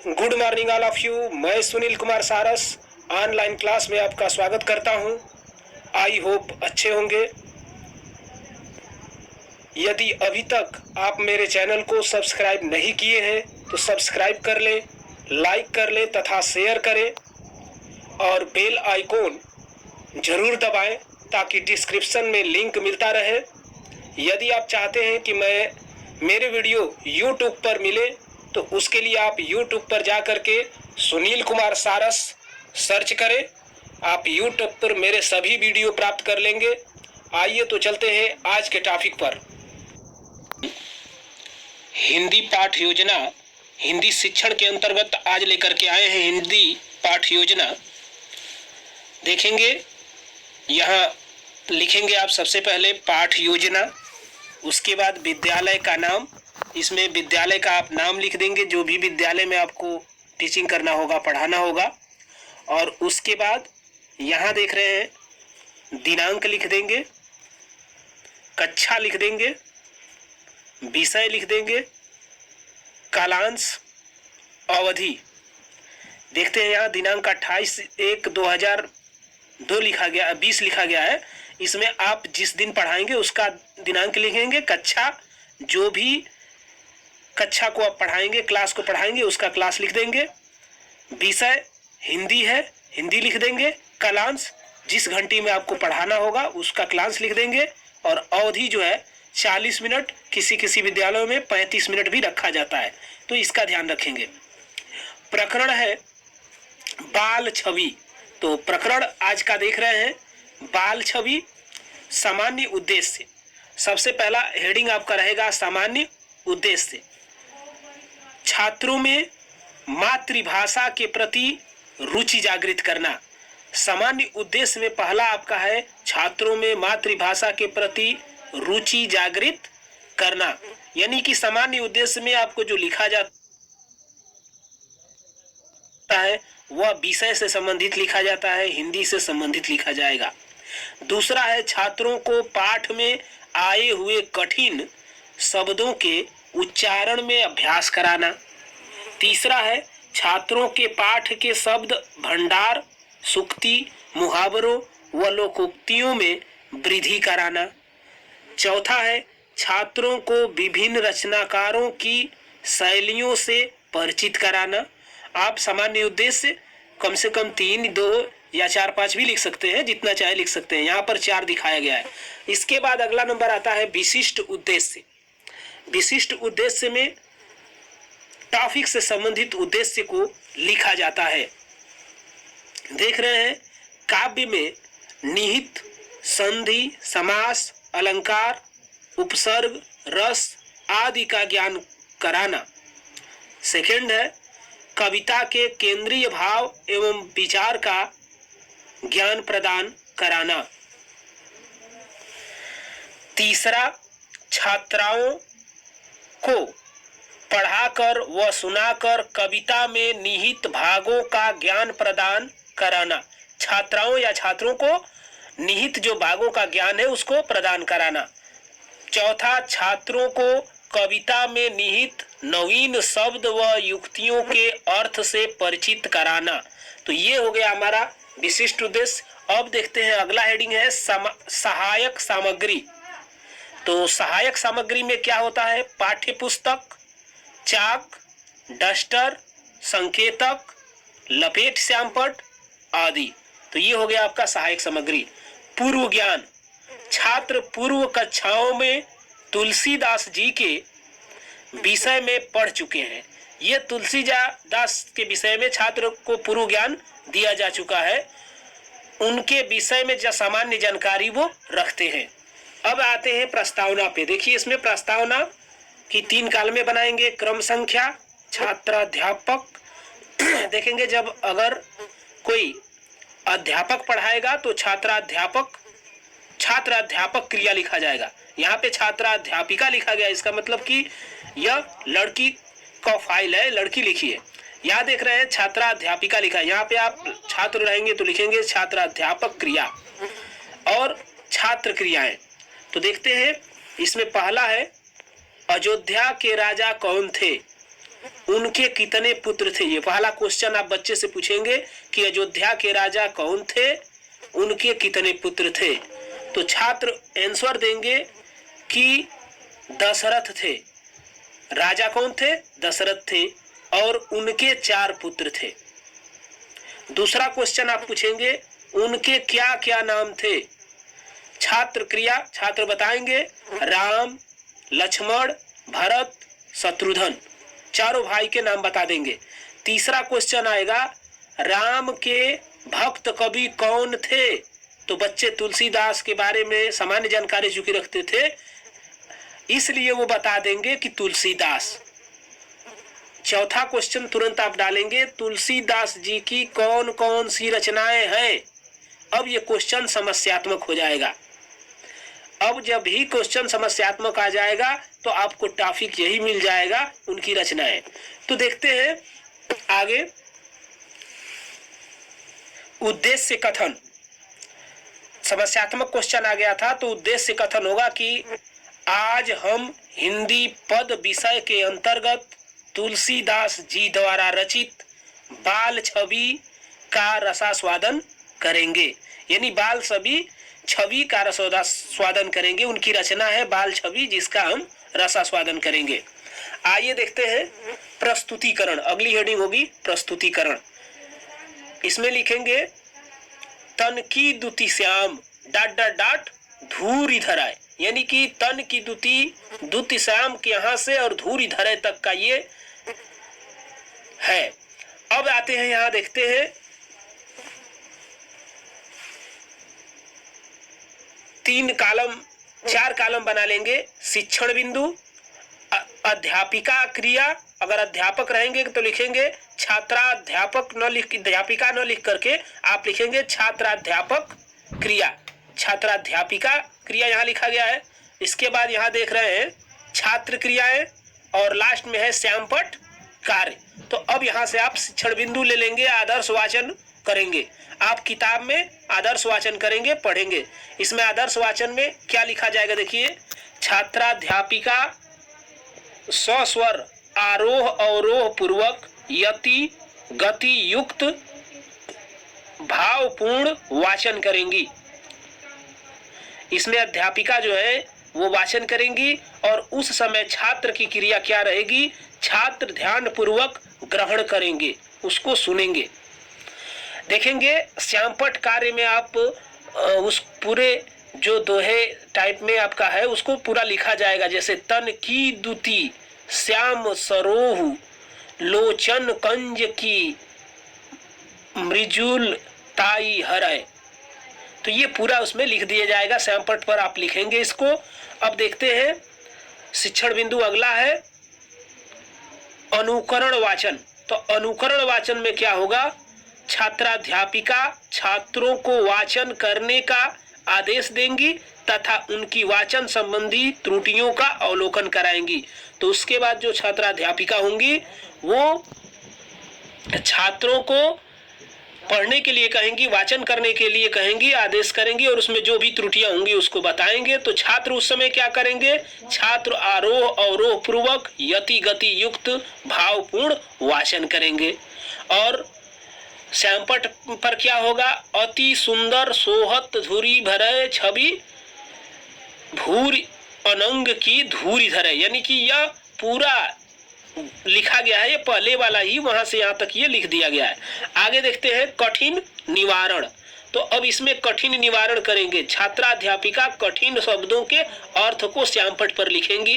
Good morning all of you. मैं सुनील कुमार सारस online class में आपका स्वागत करता हूं। आई होप अच्छे होंगे। यदि अभी तक आप मेरे चैनल को सब्सक्राइब नहीं किए हैं तो सब्सक्राइब कर लें, लाइक कर लें तथा शेयर करें और बेल आइकॉन जरूर दबाएं ताकि डिस्क्रिप्शन में लिंक मिलता रहे। यदि आप चाहते हैं कि मेरे वीडियो यूट्यूब पर मिले तो उसके लिए आप यूट्यूब पर जा कर के सुनील कुमार सारस सर्च करें। आप यूट्यूब पर मेरे सभी वीडियो प्राप्त कर लेंगे। आइए तो चलते हैं आज के टॉपिक पर। हिंदी पाठ योजना, हिंदी शिक्षण के अंतर्गत आज लेकर के आए हैं हिंदी पाठ योजना। देखेंगे यहाँ लिखेंगे आप सबसे पहले पाठ योजना, उसके बाद विद्यालय का नाम। इसमें विद्यालय का आप नाम लिख देंगे, जो भी विद्यालय में आपको टीचिंग करना होगा, पढ़ाना होगा। और उसके बाद यहाँ देख रहे हैं दिनांक लिख देंगे, कक्षा लिख देंगे, विषय लिख देंगे, कालांश, अवधि। देखते हैं यहाँ दिनांक 28/1/2002 लिखा गया, 20 लिखा गया है। इसमें आप जिस दिन पढ़ाएंगे उसका दिनांक लिखेंगे, कक्षा, जो भी कक्षा को आप पढ़ाएंगे, क्लास को पढ़ाएंगे, उसका क्लास लिख देंगे। विषय हिंदी है, हिंदी लिख देंगे। कालांश, जिस घंटी में आपको पढ़ाना होगा उसका क्लास लिख देंगे। और अवधि जो है 40 मिनट, किसी किसी विद्यालयों में 35 मिनट भी रखा जाता है, तो इसका ध्यान रखेंगे। प्रकरण है बाल छवि। तो प्रकरण आज का देख रहे हैं बाल छवि, सामान्य उद्देश्य। सबसे पहला हेडिंग आपका रहेगा सामान्य उद्देश्य। छात्रों में मातृभाषा के प्रति रुचि जागृत करना। सामान्य उद्देश्य में पहला आपका है छात्रों में मातृभाषा के प्रति रुचि जागृत करना। यानी कि सामान्य उद्देश्य में आपको जो लिखा जाता है वह विषय से संबंधित लिखा जाता है, हिंदी से संबंधित लिखा जाएगा। दूसरा है छात्रों को पाठ में आए हुए कठिन शब्दों के उच्चारण में अभ्यास कराना। तीसरा है छात्रों के पाठ के शब्द भंडार, सूक्ति, मुहावरों व लोकोक्तियों में वृद्धि कराना। चौथा है छात्रों को विभिन्न रचनाकारों की शैलियों से परिचित कराना। आप सामान्य उद्देश्य कम से कम 3, 2 या 4, 5 भी लिख सकते हैं, जितना चाहे लिख सकते हैं। यहाँ पर 4 दिखाया गया है। इसके बाद अगला नंबर आता है विशिष्ट उद्देश्य। विशिष्ट उद्देश्य में टॉपिक से संबंधित उद्देश्य को लिखा जाता है। देख रहे हैं काव्य में निहित संधि, समास, अलंकार, उपसर्ग, रस आदि का ज्ञान कराना। सेकंड है कविता के केंद्रीय भाव एवं विचार का ज्ञान प्रदान कराना। तीसरा छात्राओं को पढ़ाकर व सुनाकर कविता में निहित भागों का ज्ञान प्रदान कराना। छात्राओं या छात्रों को निहित जो भागों का ज्ञान है उसको प्रदान कराना। चौथा छात्रों को कविता में निहित नवीन शब्द व युक्तियों के अर्थ से परिचित कराना। तो ये हो गया हमारा विशिष्ट उद्देश्य। अब देखते हैं अगला हेडिंग है सहायक सामग्री। तो सहायक सामग्री में क्या होता है? पाठ्य पुस्तक, चाक, डस्टर, संकेतक, लपेट श्यामपट आदि। तो ये हो गया आपका सहायक सामग्री। पूर्व ज्ञान, छात्र पूर्व कक्षाओं में तुलसीदास जी के विषय में पढ़ चुके हैं। ये तुलसीदास के विषय में छात्र को पूर्व ज्ञान दिया जा चुका है। उनके विषय में जो सामान्य जानकारी वो रखते हैं। अब आते हैं प्रस्तावना पे। देखिए इसमें प्रस्तावना की 3 कालमें बनाएंगे। क्रम संख्या, छात्राध्यापक। देखेंगे जब अगर कोई अध्यापक पढ़ाएगा तो छात्राध्यापक क्रिया लिखा जाएगा। यहाँ पे छात्राध्यापिका लिखा गया, इसका मतलब कि यह लड़की का फाइल है, लड़की लिखी है। यहाँ देख रहे हैं छात्राध्यापिका लिखा है। यहाँ पे आप छात्र रहेंगे तो लिखेंगे छात्राध्यापक क्रिया और छात्र क्रियाएं। तो देखते हैं इसमें पहला है अयोध्या के राजा कौन थे? उनके कितने पुत्र थे। ये पहला क्वेश्चन आप बच्चे से पूछेंगे कि अयोध्या के राजा कौन थे, उनके कितने पुत्र थे। तो छात्र आंसर देंगे कि दशरथ थे। राजा कौन थे? दशरथ थे और उनके 4 पुत्र थे। दूसरा क्वेश्चन आप पूछेंगे उनके क्या क्या नाम थे। छात्र क्रिया छात्र बताएंगे राम, लक्ष्मण, भरत, शत्रुघ्न, चारों भाई के नाम बता देंगे। तीसरा क्वेश्चन आएगा राम के भक्त कवि कौन थे। तो बच्चे तुलसीदास के बारे में सामान्य जानकारी चूंकि रखते थे इसलिए वो बता देंगे कि तुलसीदास। चौथा क्वेश्चन तुरंत आप डालेंगे तुलसीदास जी की कौन कौन सी रचनाएं हैं। अब ये क्वेश्चन समस्यात्मक हो जाएगा। अब जब भी क्वेश्चन समस्यात्मक आ जाएगा तो आपको टॉपिक यही मिल जाएगा, उनकी रचनाएं। तो देखते हैं आगे। उद्देश्य कथन, समस्यात्मक क्वेश्चन आ गया था तो उद्देश्य कथन होगा कि आज हम हिंदी पद विषय के अंतर्गत तुलसीदास जी द्वारा रचित बाल छवि का रसास्वादन करेंगे। यानी बाल छवि का रसास्वादन करेंगे। उनकी रचना है बाल छवि जिसका हम रसास्वादन करेंगे। आइए देखते हैं प्रस्तुतिकरण। अगली हेडिंग होगी प्रस्तुतिकरण। इसमें लिखेंगे तन की दुति श्याम ... धूरी धराए। यानी कि तन की दुति श्याम के यहां से और धूरी धरे तक का ये है। अब आते हैं यहां देखते हैं 4 कॉलम बना लेंगे। शिक्षण बिंदु, अध्यापिका क्रिया, अगर अध्यापक रहेंगे तो लिखेंगे छात्राध्यापक न लिख अध्यापिका न लिख करके आप लिखेंगे छात्राध्यापक क्रिया। छात्राध्यापिका क्रिया यहाँ लिखा गया है। इसके बाद यहाँ देख रहे हैं छात्र क्रियाएं और लास्ट में है श्यामपट कार्य। तो अब यहाँ से आप शिक्षण बिंदु ले लेंगे, आदर्श वाचन करेंगे। आप किताब में आदर्श वाचन करेंगे, पढ़ेंगे। इसमें आदर्श वाचन में क्या लिखा जाएगा देखिए, छात्राध्यापिका सस्वर आरोह अवरोह पूर्वक यति गति युक्त भावपूर्ण वाचन करेंगी। इसमें अध्यापिका जो है वो वाचन करेंगी और उस समय छात्र की क्रिया क्या रहेगी, छात्र ध्यान पूर्वक ग्रहण करेंगे, उसको सुनेंगे। देखेंगे श्यामपट कार्य में आप उस पूरे जो दोहे टाइप में आपका है उसको पूरा लिखा जाएगा। जैसे तन की दुति श्याम सरोह लोचन कंज की मृजुल ताई हरय। तो ये पूरा उसमें लिख दिया जाएगा, श्यामपट पर आप लिखेंगे इसको। अब देखते हैं शिक्षण बिंदु अगला है अनुकरण वाचन। तो अनुकरण वाचन में क्या होगा, छात्राध्यापिका छात्रों को वाचन करने का आदेश देंगी तथा उनकी वाचन संबंधी त्रुटियों का अवलोकन कराएंगी। तो उसके बाद जो छात्राध्यापिका होंगी वो छात्रों को पढ़ने के लिए कहेंगी, वाचन करने के लिए कहेंगी, आदेश करेंगी और उसमें जो भी त्रुटियां होंगी उसको बताएंगे। तो छात्र उस समय क्या करेंगे, छात्र आरोह अवरोह पूर्वक यति गति युक्त भावपूर्ण वाचन करेंगे। और श्यामपट पर क्या होगा, अति सुंदर सोहत धुरी भरे छवि भूरी अनंग की धूरी धरे। यानी कि यह पूरा लिखा गया है, ये पहले वाला ही वहां से यहां तक ये लिख दिया गया है। आगे देखते हैं कठिन निवारण। तो अब इसमें कठिन निवारण करेंगे। छात्राध्यापिका कठिन शब्दों के अर्थ को श्यामपट पर लिखेंगी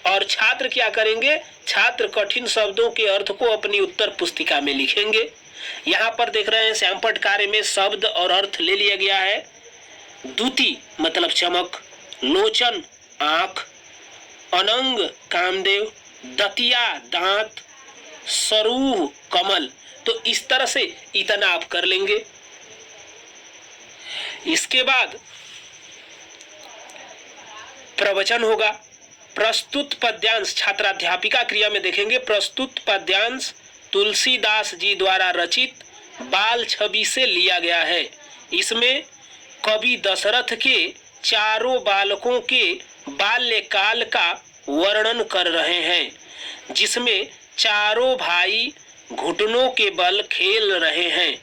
और छात्र क्या करेंगे, छात्र कठिन शब्दों के अर्थ को अपनी उत्तर पुस्तिका में लिखेंगे। यहाँ पर देख रहे हैं श्यामपट कार्य में शब्द और अर्थ ले लिया गया है। दुति मतलब चमक, लोचन आंख, अनंग कामदेव, दतिया दांत, सरूह कमल। तो इस तरह से इतना आप कर लेंगे। इसके बाद प्रवचन होगा। प्रस्तुत पद्यांश छात्राध्यापिका क्रिया में देखेंगे प्रस्तुत पद्यांश तुलसीदास जी द्वारा रचित बाल छवि से लिया गया है। इसमें कवि दशरथ के चारों बालकों के बाल्यकाल का वर्णन कर रहे हैं, जिसमें चारों भाई घुटनों के बल खेल रहे हैं।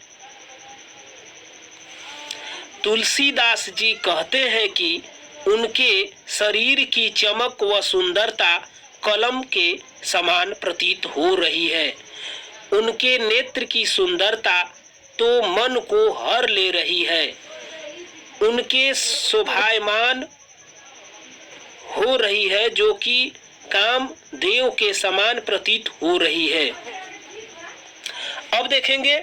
तुलसीदास जी कहते हैं कि उनके शरीर की चमक व सुंदरता कलम के समान प्रतीत हो रही है। उनके नेत्र की सुंदरता तो मन को हर ले रही है। उनके शोभायमान हो रही है, जो कि काम देव के समान प्रतीत हो रही है। अब देखेंगे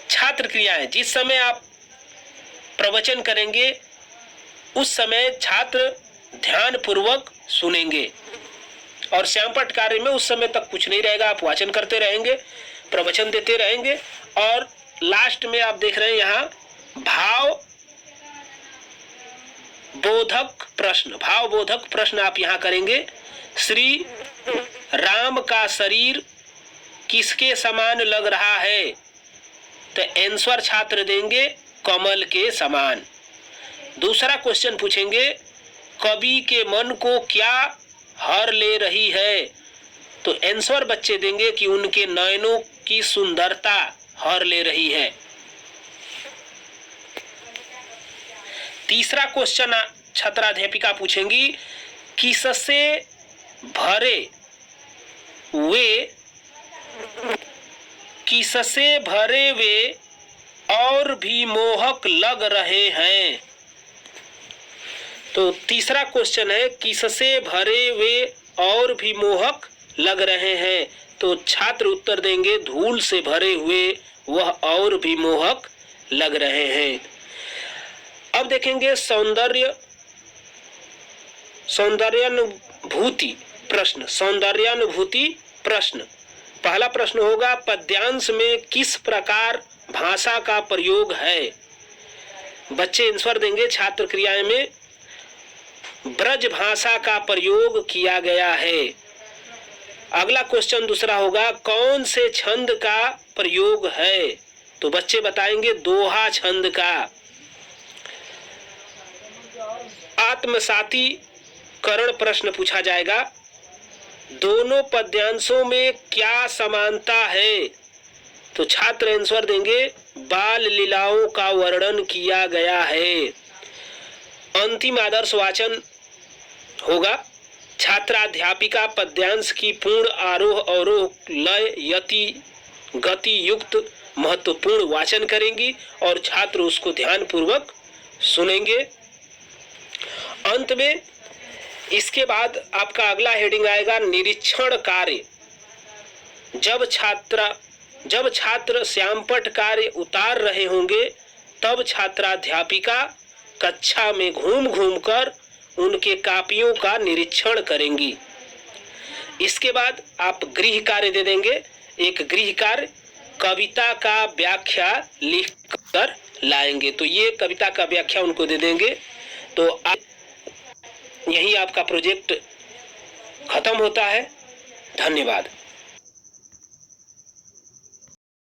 छात्र क्रियाएं। जिस समय आप प्रवचन करेंगे उस समय छात्र ध्यान पूर्वक सुनेंगे, और श्यामपट्ट कार्य में उस समय तक कुछ नहीं रहेगा। आप वाचन करते रहेंगे, प्रवचन देते रहेंगे, और लास्ट में आप देख रहे हैं यहाँ भाव बोधक प्रश्न आप यहाँ करेंगे। श्री राम का शरीर किसके समान लग रहा है? तो आंसर छात्र देंगे कमल के समान। दूसरा क्वेश्चन पूछेंगे, कवि के मन को क्या हर ले रही है? तो आंसर बच्चे देंगे कि उनके नयनों की सुंदरता हर ले रही है। तीसरा क्वेश्चन छात्राध्यापिका पूछेंगी, किससे भरे वे और भी मोहक लग रहे हैं? तो तीसरा क्वेश्चन है, किससे भरे वे और भी मोहक लग रहे हैं? तो छात्र उत्तर देंगे, धूल से भरे हुए वह और भी मोहक लग रहे हैं। अब देखेंगे सौंदर्यानुभूति प्रश्न। पहला प्रश्न होगा, पद्यांश में किस प्रकार भाषा का प्रयोग है? बच्चे आंसर देंगे छात्र क्रियाएं में ब्रज भाषा का प्रयोग किया गया है। अगला क्वेश्चन दूसरा होगा, कौन से छंद का प्रयोग है? तो बच्चे बताएंगे दोहा छंद का। आत्मसाती करण प्रश्न पूछा जाएगा, दोनों पद्यांशों में क्या समानता है? तो छात्र आंसर देंगे, बाल लीलाओं का वर्णन किया गया है। अंतिम आदर्श वाचन होगा, छात्राध्यापिका पद्यांश की पूर्ण आरोह अवरोह लय यति गति युक्त महत्वपूर्ण वाचन करेंगी और छात्र उसको ध्यान पूर्वक सुनेंगे। अंत में इसके बाद आपका अगला हेडिंग आएगा निरीक्षण कार्य। जब छात्र श्यामपट्ट कार्य उतार रहे होंगे तब छात्राध्यापिका कक्षा में घूम घूम कर उनके कापियों का निरीक्षण करेंगी। इसके बाद आप गृह कार्य दे देंगे। एक गृह कार्य, कविता का व्याख्या लिख कर लाएंगे। तो ये कविता का व्याख्या उनको दे देंगे। तो यही आपका प्रोजेक्ट खत्म होता है। धन्यवाद।